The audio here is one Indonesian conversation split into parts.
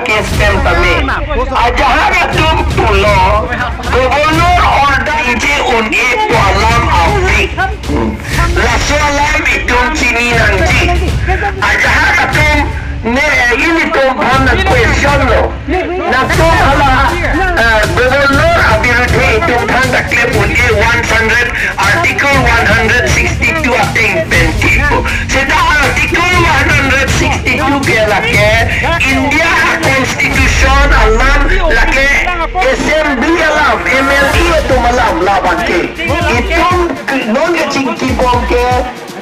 case pen tamik. Ajahan atum pulau, gubernur order ije undi pualam afik. Lasolam itum sini nanti. Ajahan atum ne ini tuh bukan question lo. Nato hala gubernur ability itu tanda klip undi 100 article 162 ating pentipo. Sedang article 162 ke lake India Constitution alam lake Assembly alam MLE itu malam lawan ke itu non kecingki bom ke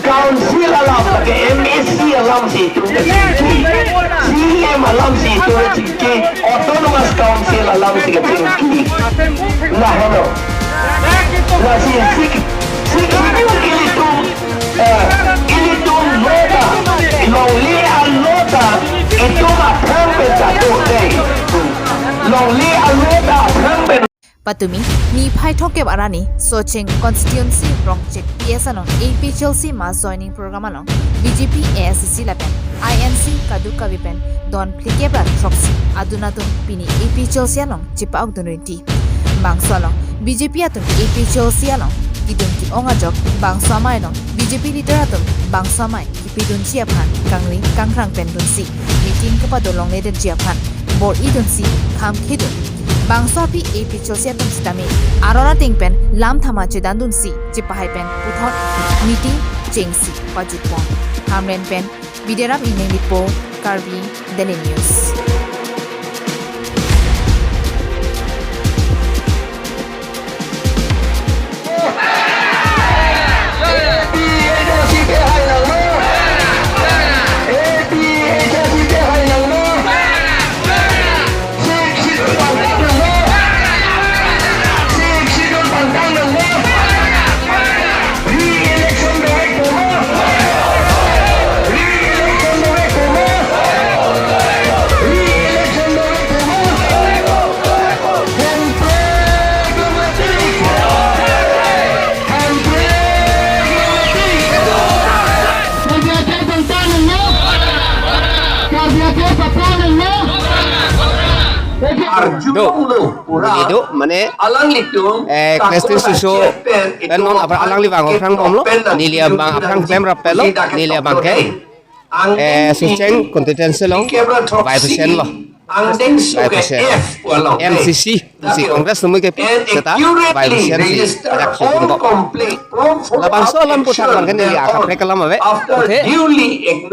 Council alam lake MSC alam situ CM alam situ kecingki Autonomous Council alam situ kecingki lah no lah si ini tuh nota longli alota itu akan bersatu deh longli alota akan Patumi ni phai thokep arani Socheng constituency project PSN APHLC mass joining program anong BJP ASC lapen INC kaduka vipen don plikebra troxy adunadun pini APHLC anong chipaok donrenti bangso anong BJP atun APHLC anong idun ki ongajok bangso amai anong BJP leader atum bangso amai kipidun aphan kangri kangrang pendunsi meeting kepadolong leden aphan bor idunsi kham khidun bangso api APHLC atum stami arona tingpen lam thama chedandun si chipahai pen puthot meeting chengsi pajutpon hamren pen biderap inelipo karbi Daily News. Begitu, mana? Kristen susu, penon apa alang livang orang omlo, nilia bang orang klaim rapelo, nilia bang ke, Socheng kompetensi lo, 5% lo, 5%, MCC, si Kongres semua ke, serta 5% si election untuk. Labang soalan putar bang kan nilia akap mereka lama be, oke?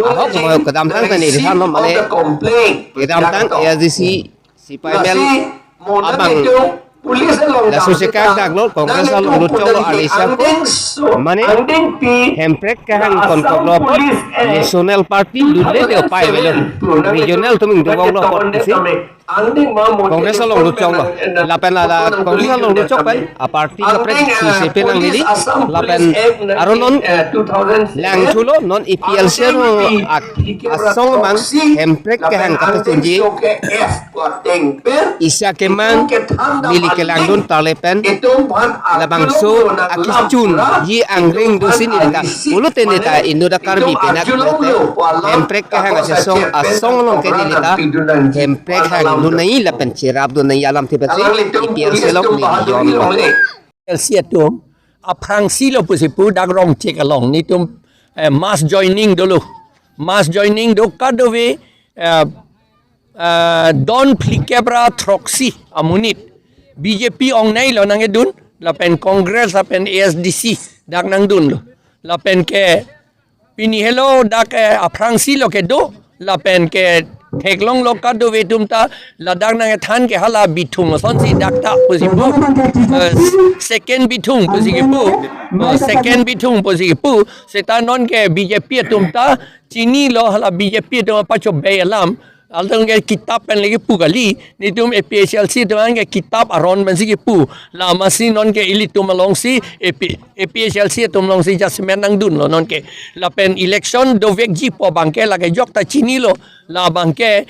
Ahok mau kedamtang kan ini sana mana? Kedamtang ya di si paimel abang la sociedad daglol kongres al lucholo alisa mane hemprek kahang kontrol national party dule de paimel regional tuming dogong lo si kongres al lucholo la pena la kongres al lucholo a party kapre si sepen ang lili la pen aronon lang chulo non APHLC ro asong man hemprek kahang katunji isa keman lili kelangdun talepen labangso akiscun yi angring dusin ida uluten ita indoda karbi penak emprek kahang asong long kedilita emprek hang dunai lapen cirap dunai alam tibetsi APHLC long ni APHLC atum APHLC lo pusipu dagrong cek along nitum mass joining dulu mass joining do kadowe don plikebra troxy amunit BJP ong nay lo nang edun lapen Congress lapen ASDC dak nang dun lo lapen ke pinihelo dak APHLC lo ke do lapen ke theklong lo ka do vetum ta ladak nang than ke hala bitum son si dak ta posibu second bitum posibu second bitum posibu seta non ke BJP tum ta chini lo hala BJP to pacho be alam Altang ke kitab pen lagi pu kali ni tum APHLC tuan ke kitab aron ben si pu la masi non ke ili tum long si APHLC tum long si jasmen nang dun lo non ke la pen election do vek ji po bangke la ke jok ta chini lo la bangke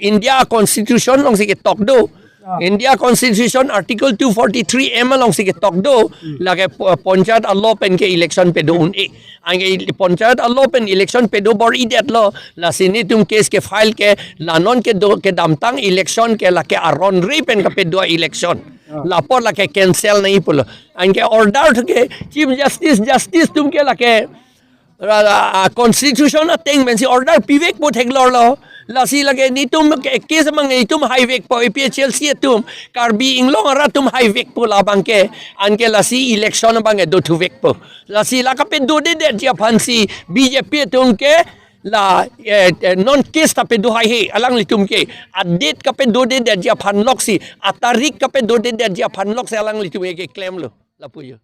India constitution long si ke tok do India Constitution Article 243 along sige tokdo lage panchayat allo pen ke election pe do un ange panchayat allo pen election pe do bor idet lo la sini tum case ke file ke la non ke do ke damtang election ke la ke aron ri pen ke pe do election la por la ke cancel nahi pulo ange order ke chief justice tum ke la ke constitution ateng men si order pivek po theglor lo la si lage ni tum case mang ni tum highway po APHLC tum karbi inglong ara tum highway po labang ke anke la si election bang do thu vek po la si la ka pe do de dia phansi BJP tum ke la non case ta pe do hai he alang li tum ke adet ka pe do de dia phan lok si atarik ka pe do de dia phan lok se alang li tum ke claim lo la puyo